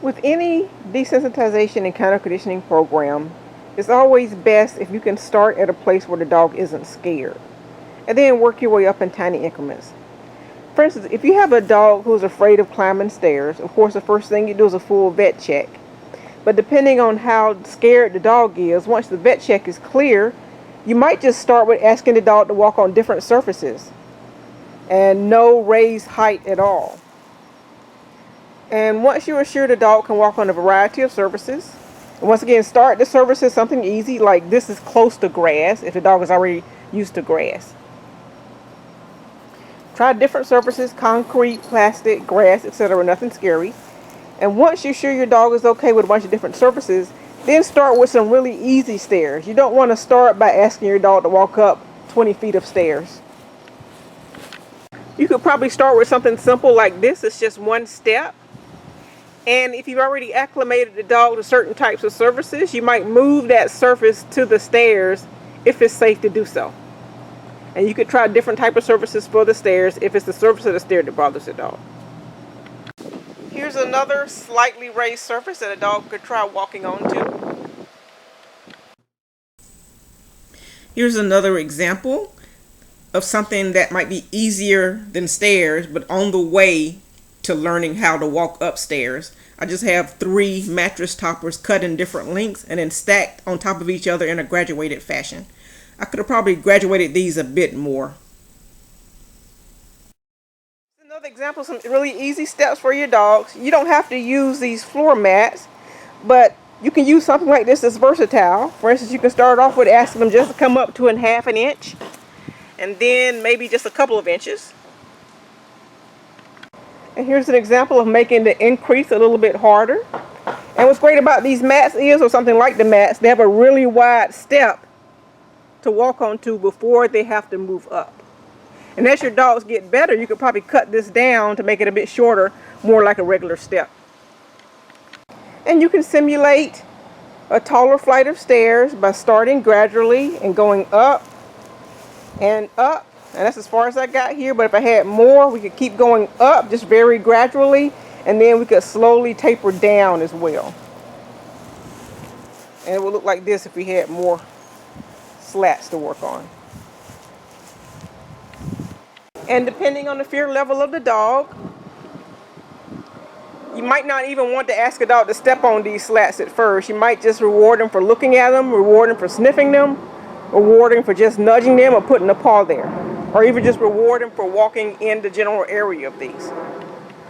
With any desensitization and counter conditioning program, it's always best if you can start at a place where the dog isn't scared, and then work your way up in tiny increments. For instance, if you have a dog who's afraid of climbing stairs, of course the first thing you do is a full vet check. But depending on how scared the dog is, once the vet check is clear, you might just start with asking the dog to walk on different surfaces and no raised height at all. And once you are sure the dog can walk on a variety of surfaces, and once again, start the surfaces something easy, like this is close to grass, if the dog is already used to grass. Try different surfaces, concrete, plastic, grass, etc., nothing scary. And once you're sure your dog is okay with a bunch of different surfaces, then start with some really easy stairs. You don't want to start by asking your dog to walk up 20 feet of stairs. You could probably start with something simple like this. It's just one step. And if you've already acclimated the dog to certain types of surfaces, you might move that surface to the stairs if it's safe to do so. And you could try different type of surfaces for the stairs if it's the surface of the stair that bothers the dog. Here's another slightly raised surface that a dog could try walking onto. Here's another example of something that might be easier than stairs, but on the way to learning how to walk upstairs. I just have 3 mattress toppers cut in different lengths and then stacked on top of each other in a graduated fashion. I could have probably graduated these a bit more. Another example of some really easy steps for your dogs. You don't have to use these floor mats, but you can use something like this that's versatile. For instance, you can start off with asking them just to come up to 1/2 an inch, and then maybe just a couple of inches. And here's an example of making the increase a little bit harder. And what's great about these mats is, or something like the mats, they have a really wide step to walk onto before they have to move up. And as your dogs get better, you could probably cut this down to make it a bit shorter, more like a regular step. And you can simulate a taller flight of stairs by starting gradually and going up and up. And that's as far as I got here, but if I had more, we could keep going up just very gradually, and then we could slowly taper down as well. And it would look like this if we had more slats to work on. And depending on the fear level of the dog, you might not even want to ask a dog to step on these slats at first. You might just reward them for looking at them, reward them for sniffing them, reward them for just nudging them or putting a paw there, or even just reward them for walking in the general area of these.